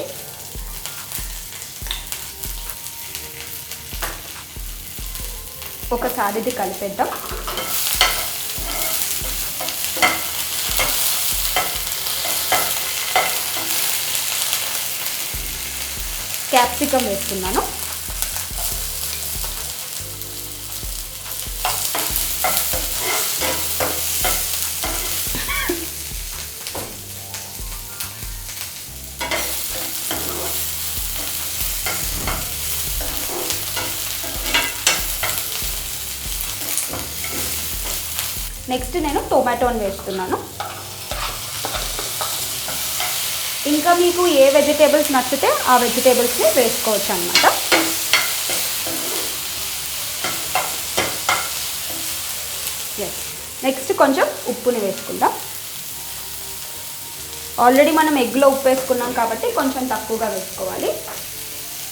ఒకసారి ఇది కలిపేద్దాం. క్యాప్సికమ్ వేస్తున్నాను. నెక్స్ట్ నేను టొమాటోని వేస్తున్నాను. ఇంకా మీకు ఏ వెజిటేబుల్స్ నచ్చితే ఆ వెజిటేబుల్స్ని వేసుకోవచ్చు అన్నమాట. నెక్స్ట్ కొంచెం ఉప్పుని వేసుకుందాం. ఆల్రెడీ మనం ఎగ్లో ఉప్పు వేసుకున్నాం కాబట్టి కొంచెం తక్కువగా వేసుకోవాలి.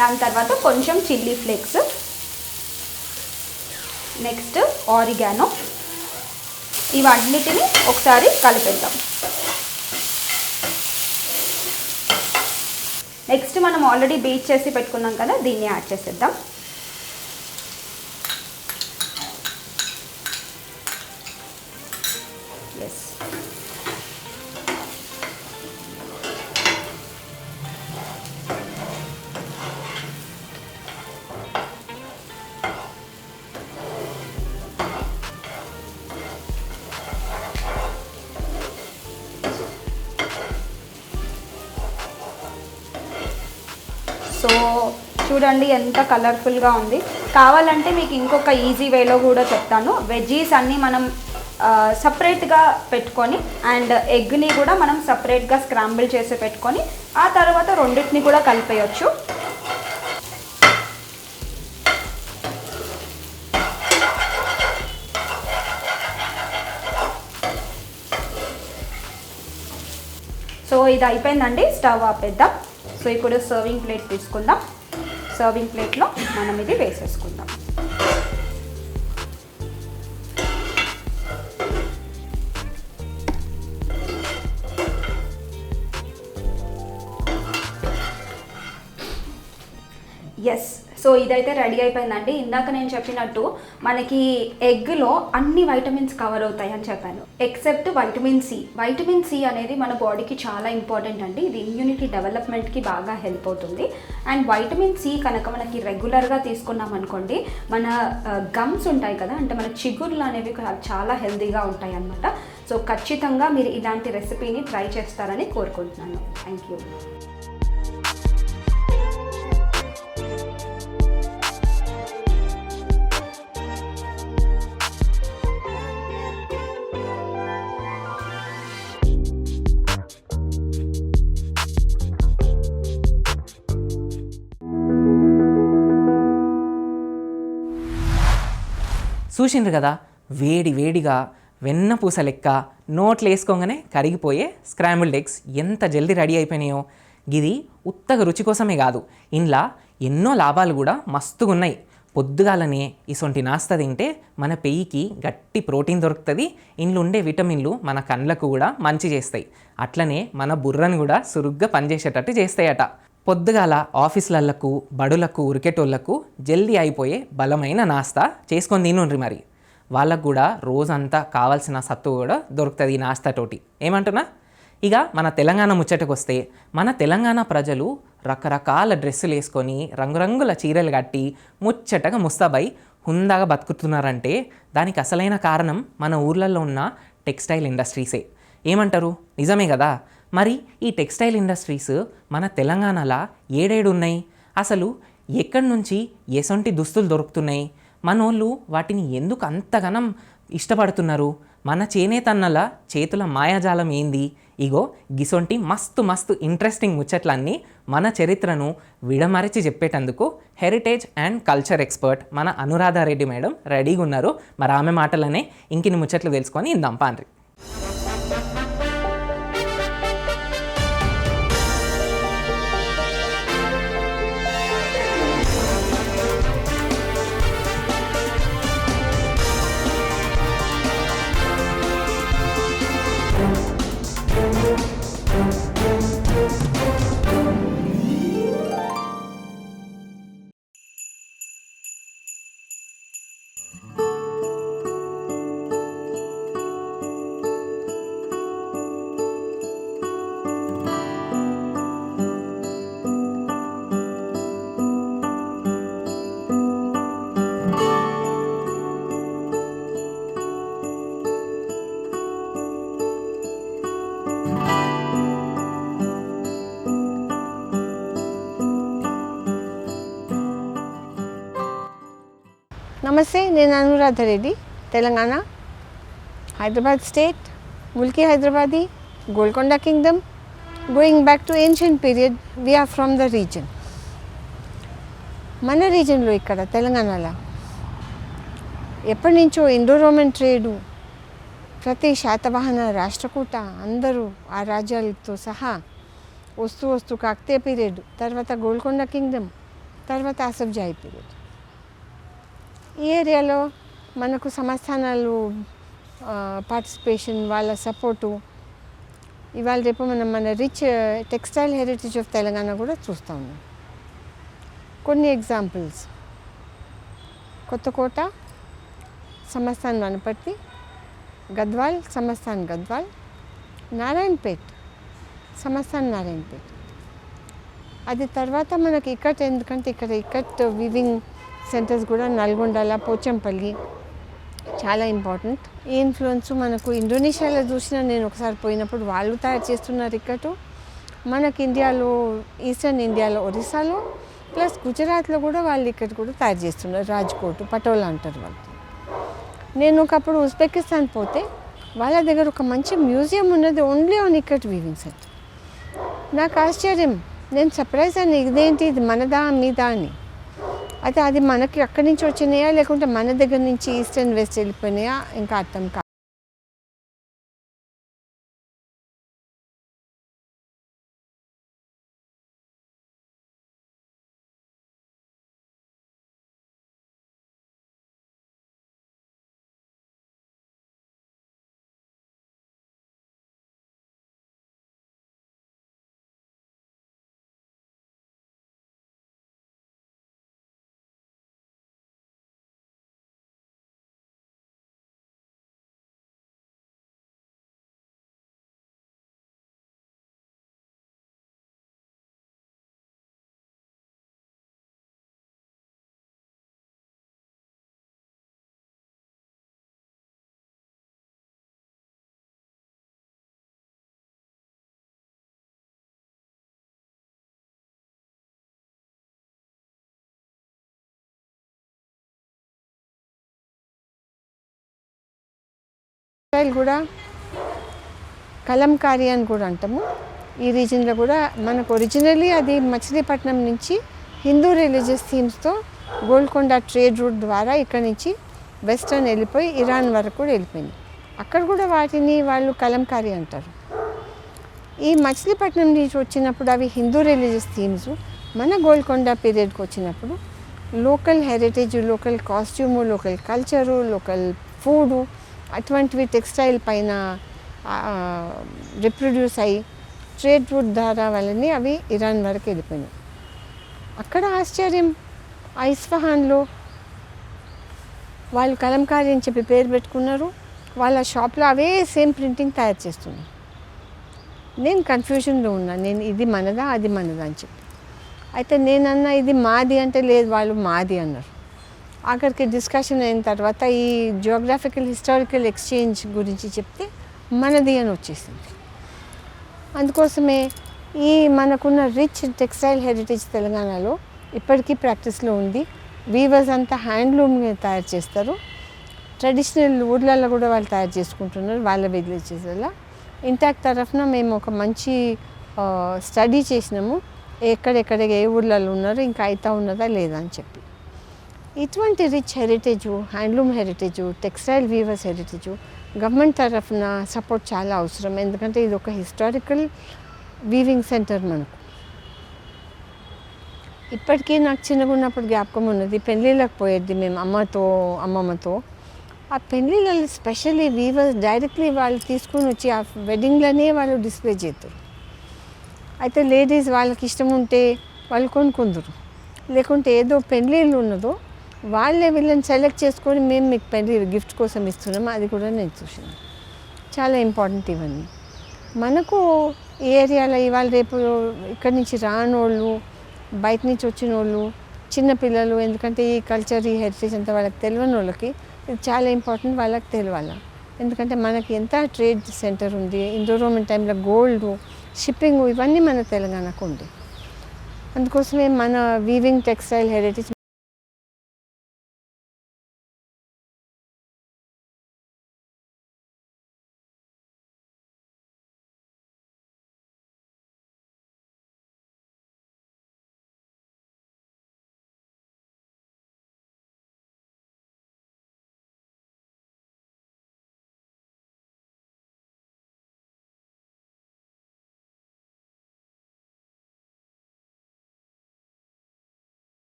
దాని తర్వాత కొంచెం చిల్లీ ఫ్లేక్స్, నెక్స్ట్ ఆరిగానో, ఇవన్నిటిని ఒకసారి కలిపేద్దాం. నెక్స్ట్ మనం ఆల్రెడీ బీట్ చేసి పెట్టుకున్నాం కదా, దీన్ని యాడ్ చేసేద్దాం. ఎస్, సో చూడండి ఎంత కలర్ఫుల్గా ఉంది. కావాలంటే మీకు ఇంకొక ఈజీ వేలో కూడా చెప్తాను. వెజ్జీస్ అన్నీ మనం సపరేట్గా పెట్టుకొని అండ్ ఎగ్ని కూడా మనం సపరేట్గా స్క్రాంబుల్ చేసి పెట్టుకొని ఆ తర్వాత రెండింటిని కూడా కలిపేయచ్చు. సో ఇది అయిపోయిందండి, స్టవ్ ఆపేద్దాం. సో ఇప్పుడు సర్వింగ్ ప్లేట్ తీసుకుందాం. సర్వింగ్ ప్లేట్లో మనం ఇది వేసేసుకుందాం. ఎస్, సో ఇదైతే రెడీ అయిపోయిందండి. ఇందాక నేను చెప్పినట్టు మనకి ఎగ్లో అన్ని వైటమిన్స్ కవర్ అవుతాయి అని చెప్పాను, except vitamin C. Vitamin C అనేది మన బాడీకి చాలా ఇంపార్టెంట్ అండి. ఇది ఇమ్యూనిటీ డెవలప్మెంట్కి బాగా హెల్ప్ అవుతుంది. అండ్ వైటమిన్ సి కనుక మనకి రెగ్యులర్గా తీసుకున్నాం అనుకోండి, మన గమ్స్ ఉంటాయి కదా, అంటే మన చిగుర్లు అనేవి చాలా హెల్తీగా ఉంటాయి అన్నమాట. సో ఖచ్చితంగా మీరు ఇలాంటి రెసిపీని ట్రై చేస్తారని కోరుకుంటున్నాను. Thank you. చూసిండ్రు కదా, వేడి వేడిగా వెన్నపూస లెక్క నోట్లు వేసుకోగానే కరిగిపోయే స్క్రాంబుల్డ్ ఎగ్స్ ఎంత జల్దీ రెడీ అయిపోయినాయో. ఇది ఉత్తగా రుచి కోసమే కాదు, ఇంట్లో ఎన్నో లాభాలు కూడా మస్తుగా ఉన్నాయి. పొద్దుగాలనే ఇసొంటి నాస్తా తింటే మన పెయ్యికి గట్టి ప్రోటీన్ దొరుకుతుంది, ఇంట్లో ఉండే విటమిన్లు మన కళ్ళకు కూడా మంచి చేస్తాయి, అట్లనే మన బుర్రను కూడా సురుగ్గా పనిచేసేటట్టు చేస్తాయట. పొద్దుగాల ఆఫీసులకు బడులకు ఉరికేటోళ్లకు జల్దీ అయిపోయే బలమైన నాస్తా చేసుకొని తినుండ్రి. మరి వాళ్ళకు కూడా రోజంతా కావాల్సిన సత్తు కూడా దొరుకుతుంది ఈ నాస్తాతోటి. ఏమంటున్నా? ఇక మన తెలంగాణ ముచ్చటకు వస్తే, మన తెలంగాణ ప్రజలు రకరకాల డ్రెస్సులు వేసుకొని రంగురంగుల చీరలు కట్టి ముచ్చటగా ముస్తాబై హుందాగా బతుకుతున్నారంటే దానికి అసలైన కారణం మన ఊర్లలో ఉన్న టెక్స్టైల్ ఇండస్ట్రీసే. ఏమంటారు? నిజమే కదా. మరి ఈ టెక్స్టైల్ ఇండస్ట్రీస్ మన తెలంగాణలో ఏడేడు ఉన్నాయి? అసలు ఎక్కడి నుంచి ఎసొంటి దుస్తులు దొరుకుతున్నాయి? మనోళ్ళు వాటిని ఎందుకు అంతగానం ఇష్టపడుతున్నారు? మన చేనేతన్నల చేతుల మాయాజాలం ఏంది? ఇగో గిసొంటి మస్తు ఇంట్రెస్టింగ్ ముచ్చట్లన్నీ మన చరిత్రను విడమరచి చెప్పేటందుకు హెరిటేజ్ అండ్ కల్చర్ ఎక్స్పర్ట్ మన అనురాధారెడ్డి మేడం రెడీగా ఉన్నారు. మరి ఆమె మాటలనే ఇంకిన్ని ముచ్చట్లు తెలుసుకొని ఇందాం పాండ్రి. నమస్తే, నేను అనురాధారెడ్డి, తెలంగాణ, హైదరాబాద్ స్టేట్, ముల్కీ Hyderabadi, Golconda kingdom. Going back to ancient period, we are from the region. మన రీజన్లో ఇక్కడ తెలంగాణలో ఎప్పటి నుంచో ఇండో రోమన్ ట్రేడు, ప్రతి శాతవాహన రాష్ట్రకూట అందరూ ఆ రాజ్యాలతో సహా వస్తూ కాకతీయ పీరియడ్, తర్వాత గోల్కొండ కింగ్డమ్, తర్వాత ఆసఫ్జాహీ పీరియడ్. ఈ ఏరియాలో మనకు సంస్థానాలు పార్టిసిపేషన్, వాళ్ళ సపోర్టు, ఇవాళ రేపు మనం మన rich textile heritage of Telangana కూడా చూస్తూ ఉన్నాం. కొన్ని ఎగ్జాంపుల్స్: కొత్తకోట, సంస్థాన్ వనపర్తి, గద్వాల్, సంస్థాన్ గద్వాల్, నారాయణపేట్, సంస్థాన్ నారాయణపేట్. అది తర్వాత మనకి ఇక్కట్, ఎందుకంటే ఇక్కడ ఇక్కట్ వివింగ్ సెంటర్స్ కూడా నల్గొండల, పోచంపల్లి చాలా ఇంపార్టెంట్. ఈ ఇన్ఫ్లుయెన్స్ మనకు ఇండోనేషియాలో చూసిన, నేను ఒకసారి పోయినప్పుడు వాళ్ళు తయారు చేస్తున్నారు ఇక్కటు. మనకి ఇండియాలో, ఈస్టర్న్ ఇండియాలో ఒరిస్సాలో, ప్లస్ గుజరాత్లో కూడా వాళ్ళు ఇక్కడ కూడా తయారు చేస్తున్నారు. రాజ్కోట్, పటోలా అంటారు వాళ్ళు. నేను ఒకప్పుడు ఉజ్బెకిస్తాన్ పోతే వాళ్ళ దగ్గర ఒక మంచి మ్యూజియం ఉన్నది only on ikat weaving set. నాకు ఆశ్చర్యం, నేను సర్ప్రైజ్ అని, ఇదేంటి ఇది మనదా మీదా అని. అయితే అది మనకి అక్కడి నుంచి వచ్చినాయా లేకుంటే మన దగ్గర నుంచి ఈస్టర్న్ వెస్ట్ వెళ్ళిపోయినాయా ఇంకా అర్థం కాదు. కూడా కలంకారీ అని కూడా అంటాము. ఈ రీజన్లో కూడా మనకు ఒరిజినల్లీ అది మచిలీపట్నం నుంచి హిందూ రిలీజియస్ థీమ్స్తో గోల్కొండ ట్రేడ్ రూట్ ద్వారా ఇక్కడ నుంచి వెస్టర్న్ వెళ్ళిపోయి ఇరాన్ వరకు కూడా వెళ్ళిపోయింది. అక్కడ కూడా వాటిని వాళ్ళు కలంకారీ అంటారు. ఈ మచిలీపట్నం నుంచి వచ్చినప్పుడు అవి హిందూ రిలీజియస్ థీమ్స్. మన గోల్కొండ పీరియడ్కి వచ్చినప్పుడు local heritage, local costume, local culture, local food అటువంటివి టెక్స్టైల్ పైన రిప్రొడ్యూస్ అయ్యి ట్రేడ్ రూట్ ద్వారా వాళ్ళని అవి ఇరాన్ వరకు వెళ్ళిపోయినాయి. అక్కడ ఆశ్చర్యం, ఆ ఇస్ఫహాన్లో వాళ్ళు కలంకారీ అని చెప్పి పేరు పెట్టుకున్నారు. వాళ్ళ షాప్లో అవే సేమ్ ప్రింటింగ్ తయారు చేస్తున్నారు. నేను కన్ఫ్యూజన్లో ఉన్నా, నేను ఇది మనదా అది మనదా అని చెప్పి. అయితే నేనన్నా ఇది మాది అంటే లేదు, వాళ్ళు మాది అన్నారు. ఆఖరికి డిస్కషన్ అయిన తర్వాత ఈ జియోగ్రాఫికల్ హిస్టారికల్ ఎక్స్చేంజ్ గురించి చెప్తే మనది అని వచ్చేసింది. అందుకోసమే ఈ మనకున్న రిచ్ టెక్స్టైల్ హెరిటేజ్ తెలంగాణలో ఇప్పటికీ ప్రాక్టీస్లో ఉంది. వీవర్స్ అంతా హ్యాండ్లూమ్ తయారు చేస్తారు. ట్రెడిషనల్ ఊర్లలో కూడా వాళ్ళు తయారు చేసుకుంటున్నారు వాళ్ళ విలేజెస్లో. ఇంటాక్ట్ తరఫున మేము ఒక మంచి స్టడీ చేసినాము, ఎక్కడెక్కడ ఏ ఊర్లలో ఉన్నారో ఇంకా అవుతా ఉన్నదా లేదా అని చెప్పి. ఇటువంటి rich heritage, handloom heritage, textile weavers heritage government తరఫున సపోర్ట్ చాలా అవసరం. ఎందుకంటే ఇది ఒక హిస్టారికల్ వీవింగ్ సెంటర్ మనకు. ఇప్పటికీ నాకు చిన్నగా ఉన్నప్పుడు జ్ఞాపకం ఉన్నది, పెళ్ళిళ్ళకి పోయేది మేము అమ్మమ్మతో. ఆ పెళ్ళిళ్ళలో స్పెషల్లీ వీవర్స్ డైరెక్ట్లీ వాళ్ళు తీసుకుని వచ్చి ఆ వెడ్డింగ్లోనే వాళ్ళు డిస్ప్లే చేస్తారు. అయితే లేడీస్ వాళ్ళకి ఇష్టం ఉంటే వాళ్ళు కొనుక్కుందరు, లేకుంటే ఏదో పెళ్ళిళ్ళు ఉన్నదో వాళ్ళే వీళ్ళని సెలెక్ట్ చేసుకొని మేము మీకు పెళ్ళి గిఫ్ట్ కోసం ఇస్తున్నాము. అది కూడా నేను చూసాను. చాలా ఇంపార్టెంట్ ఇవన్నీ. మనకు ఈ ఏరియాలో ఇవాళ రేపు ఇక్కడి నుంచి రానోళ్ళు, బయట నుంచి వచ్చిన వాళ్ళు, చిన్నపిల్లలు, ఎందుకంటే ఈ కల్చర్ ఈ హెరిటేజ్ అంతా వాళ్ళకి తెలియని వాళ్ళకి ఇది చాలా ఇంపార్టెంట్, వాళ్ళకి తెలియాలి. ఎందుకంటే మనకి ఎంత ట్రేడ్ సెంటర్ ఉంది, ఇండో రోమన్ టైంలో గోల్డ్, షిప్పింగ్ ఇవన్నీ మన తెలంగాణకు ఉంది. అందుకోసమే మన వీవింగ్ టెక్స్టైల్ హెరిటేజ్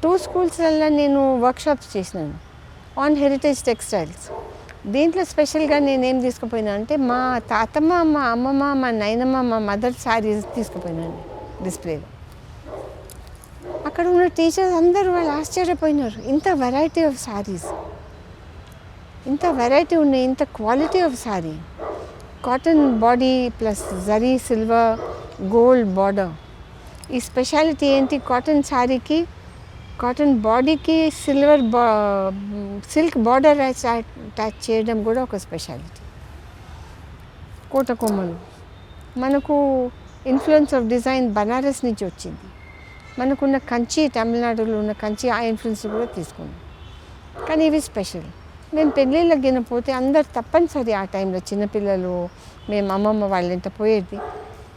టూ స్కూల్స్లలో నేను వర్క్షాప్స్ చేసినాను ఆన్ హెరిటేజ్ టెక్స్టైల్స్. దీంట్లో స్పెషల్గా నేనేం తీసుకుపోయినా అంటే మా తాతమ్మ, మా అమ్మమ్మ, మా నాయనమ్మ, మా మదర్ శారీస్ తీసుకుపోయినాను డిస్ప్లేలో. అక్కడ ఉన్న టీచర్స్ అందరూ వాళ్ళు ఆశ్చర్యపోయినారు, ఇంత వెరైటీ ఆఫ్ శారీస్, ఇంత వెరైటీ ఉన్నాయి, ఇంత quality of sari, cotton body plus zari silver gold border. ఈ స్పెషాలిటీ ఏంటి, కాటన్ శారీకి కాటన్ బాడీకి సిల్క్ బార్డర్ అటాచ్ చేయడం కూడా ఒక స్పెషాలిటీ. కోట కొమ్మలు మనకు ఇన్ఫ్లుయెన్స్ ఆఫ్ డిజైన్ బనారస్ నుంచి వచ్చింది. మనకున్న కంచి, తమిళనాడులో ఉన్న కంచి, ఆ ఇన్ఫ్లుయెన్స్ కూడా తీసుకున్నాం. కానీ ఇవి స్పెషల్. మేము పెళ్ళిళ్ళకి గినపోతే అందరు తప్పనిసరి ఆ టైంలో చిన్నపిల్లలు, మేము అమ్మమ్మ వాళ్ళ ఇంట పోయేది,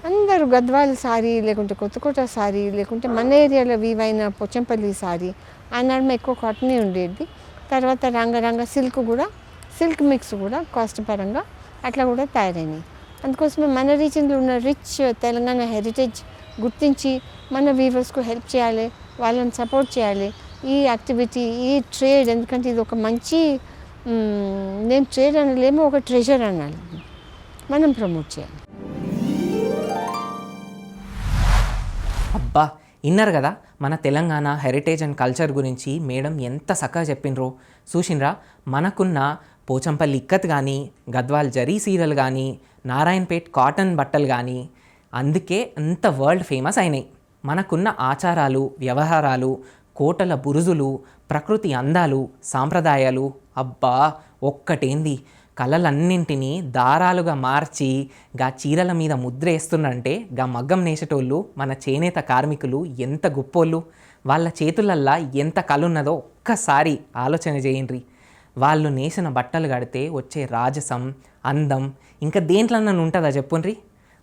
అందరూ గద్వాల్ సారీ, లేకుంటే కొత్తకోట సారీ, లేకుంటే మన ఏరియాలో వీవైన పోచంపల్లి సారీ. ఆనాడు ఎక్కువ కాటనే ఉండేది. తర్వాత రంగ సిల్క్ మిక్స్ కూడా కాస్ట్ పరంగా అట్లా కూడా తయారైనాయి. అందుకోసమే మన రీజన్లో ఉన్న రిచ్ తెలంగాణ హెరిటేజ్ గుర్తించి మన వీవర్స్కు హెల్ప్ చేయాలి, వాళ్ళని సపోర్ట్ చేయాలి. ఈ యాక్టివిటీ, ఈ ట్రేడ్, ఎందుకంటే ఇది ఒక మంచి, నేను ట్రేడ్ అనలేమో ఒక ట్రెజర్ అనాలి, మనం ప్రమోట్ చేయాలి. అబ్బా, విన్నారు కదా మన తెలంగాణ హెరిటేజ్ అండ్ కల్చర్ గురించి మేడం ఎంత చక్కగా చెప్పిండ్రో. చూసినరా, మనకున్న పోచంపల్లి ఇక్కత్ కానీ, గద్వాల్ జరీ సీరలు కానీ, నారాయణపేట్ కాటన్ బట్టలు కానీ అందుకే అంత వరల్డ్ ఫేమస్ అయినాయి. మనకున్న ఆచారాలు, వ్యవహారాలు, కోటల బురుజులు, ప్రకృతి అందాలు, సాంప్రదాయాలు, అబ్బా ఒక్కటేంది, కళలన్నింటినీ దారాలుగా మార్చి గా చీరల మీద ముద్ర వేస్తున్నంటే గా మగ్గం నేసేటోళ్ళు మన చేనేత కార్మికులు ఎంత గొప్పోళ్ళు. వాళ్ళ చేతులల్లా ఎంత కళున్నదో ఒక్కసారి ఆలోచన చేయండి. వాళ్ళు నేసిన బట్టలు కడితే వచ్చే రాజసం, అందం ఇంకా దేంట్లన్నా ఉంటుందా చెప్పుండ్రి?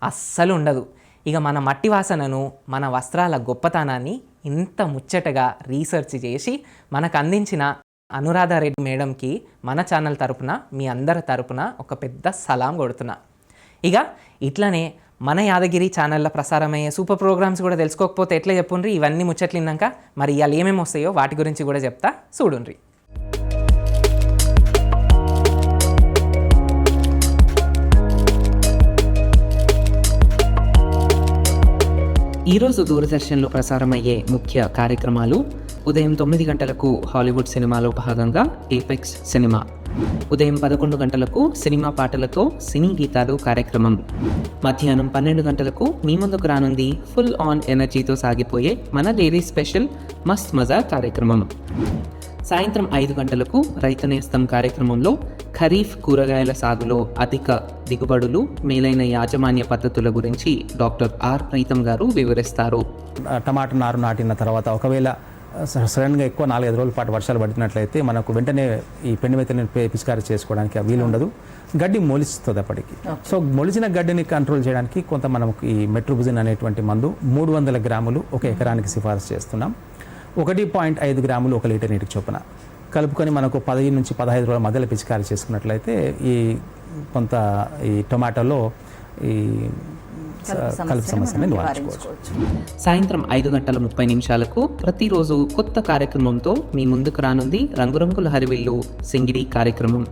అస్సలు ఉండదు. ఇక మన మట్టి వాసనను, మన వస్త్రాల గొప్పతనాన్ని ఇంత ముచ్చటగా రీసెర్చ్ చేసి మనకు అందించిన అనురాధ రెడ్డి మేడంకి మన ఛానల్ తరపున, మీ అందరి తరపున ఒక పెద్ద సలాం కొడుతున్నా. ఇక ఇట్లనే మన యాదగిరి ఛానల్లో ప్రసారమయ్యే సూపర్ ప్రోగ్రామ్స్ కూడా తెలుసుకోకపోతే ఎట్లా చెప్పుండ్రి. ఇవన్నీ ముచ్చట్లు విన్నాక మరి ఇవాళ ఏమేమి వస్తాయో వాటి గురించి కూడా చెప్తా, చూడుండ్రి. ఈరోజు దూరదర్శన్లో ప్రసారమయ్యే ముఖ్య కార్యక్రమాలు: ఉదయం 9 గంటలకు హాలీవుడ్ సినిమాలో భాగంగా ఏపెక్స్ సినిమా, ఉదయం 11 గంటలకు సినిమా పాటలతో సినీ గీతాలు కార్యక్రమం, మధ్యాహ్నం 12 గంటలకు మీ ముందుకు రానుంది ఫుల్ ఆన్ ఎనర్జీతో సాగిపోయే మన డైలీ స్పెషల్ మస్త్ మజా కార్యక్రమం, సాయంత్రం 5 గంటలకు రైతు నేస్తం కార్యక్రమంలో ఖరీఫ్ కూరగాయల సాగులో అధిక దిగుబడులు, మేలైన యాజమాన్య పద్ధతుల గురించి డాక్టర్ ఆర్ ప్రీతం గారు వివరిస్తారు. టమాటా నారు నాటిన తర్వాత ఒకవేళ సడన్గా ఎక్కువ 4-5 రోజుల పాటు వర్షాలు పడుతున్నట్లయితే మనకు వెంటనే ఈ పెండి మెత్తని పిచికారీ చేసుకోవడానికి వీలు ఉండదు. గడ్డి మొలుస్తుంది అప్పటికి. సో మొలిచిన గడ్డిని కంట్రోల్ చేయడానికి కొంత మనకు ఈ మెట్రోబుజిన్ అనేటువంటి మందు 300 గ్రాములు 1 ఎకరానికి సిఫారసు చేస్తున్నాం. 1.5 గ్రాములు 1 లీటర్ నీటికి చొప్పున కలుపుకొని మనకు 15 నుంచి 15 రోజుల మధ్యలో పిచికారీ చేసుకున్నట్లయితే ఈ కొంత ఈ టొమాటోలో ఈ కలుపు సమస్యని నివారించుకోవచ్చు. సాయంత్రం 5:30 ప్రతిరోజు కొత్త కార్యక్రమంతో మీ ముందుకు రానుంది రంగురంగుల హరివిల్లు సింగిడి కార్యక్రమం.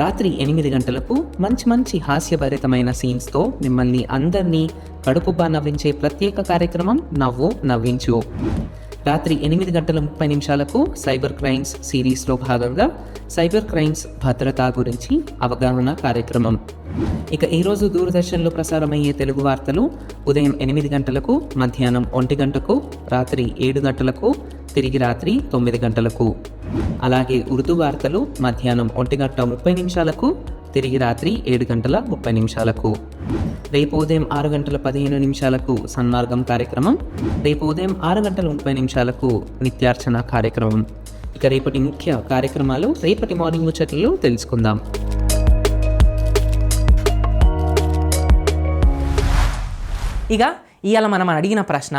రాత్రి 8 గంటలకు మంచి హాస్యభరితమైన సీన్స్తో మిమ్మల్ని అందరినీ కడుపుబ్బా నవ్వించే ప్రత్యేక కార్యక్రమం నవ్వు నవ్వించు. రాత్రి 8:30 సైబర్ క్రైమ్స్ సిరీస్లో భాగంగా సైబర్ క్రైమ్స్ భద్రత గురించి అవగాహన కార్యక్రమం. ఇక ఈరోజు దూరదర్శన్లో ప్రసారమయ్యే తెలుగు వార్తలు ఉదయం 8 గంటలకు, మధ్యాహ్నం 1 గంటకు, రాత్రి 7 గంటలకు, తిరిగి రాత్రి 9 గంటలకు. అలాగే ఉర్దూ వార్తలు మధ్యాహ్నం 1:30 తిరిగి రాత్రి 7:30. రేపు ఉదయం 6:15 సన్మార్గం కార్యక్రమం, రేపు ఉదయం 6:30 నిత్యార్చన కార్యక్రమం. ఇక రేపటి ముఖ్య కార్యక్రమాలు రేపటి మార్నింగ్ ముచ్చట్లు తెలుసుకుందాం. ఇక ఇవాళ మనం అడిగిన ప్రశ్న,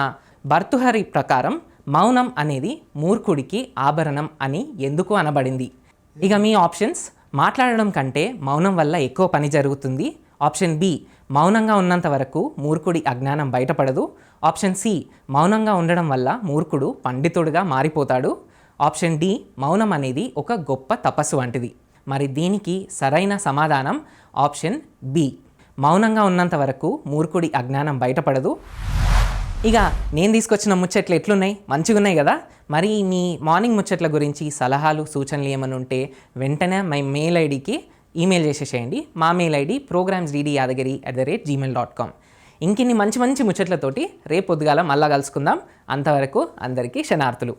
భర్తృహరి ప్రకారం మౌనం అనేది మూర్ఖుడికి ఆభరణం అని ఎందుకు అనబడింది? ఇక మీ ఆప్షన్స్: మాట్లాడడం కంటే మౌనం వల్ల ఎక్కువ పని జరుగుతుంది. ఆప్షన్ బి, మౌనంగా ఉన్నంత వరకు మూర్ఖుడి అజ్ఞానం బయటపడదు. ఆప్షన్ సి, మౌనంగా ఉండడం వల్ల మూర్ఖుడు పండితుడిగా మారిపోతాడు. ఆప్షన్ డి, మౌనం అనేది ఒక గొప్ప తపస్సు వంటిది. మరి దీనికి సరైన సమాధానం ఆప్షన్ బి, మౌనంగా ఉన్నంత వరకు మూర్ఖుడి అజ్ఞానం బయటపడదు. ఇక నేను తీసుకొచ్చిన ముచ్చట్లు ఎట్లున్నాయి? మంచిగా ఉన్నాయి కదా? మరి మీ మార్నింగ్ ముచ్చట్ల గురించి సలహాలు సూచనలు ఏమైనా ఉంటే వెంటనే మా మెయిల్ ఐడికి ఈమెయిల్ చేసేసేయండి. మా మెయిల్ ఐడి programsddiyadagiri@gmail.com. ఇంకిన్ని మంచి ముచ్చట్లతోటి రేపు పొద్దుగాల మళ్ళా కలుసుకుందాం. అంతవరకు అందరికీ శనార్థులు.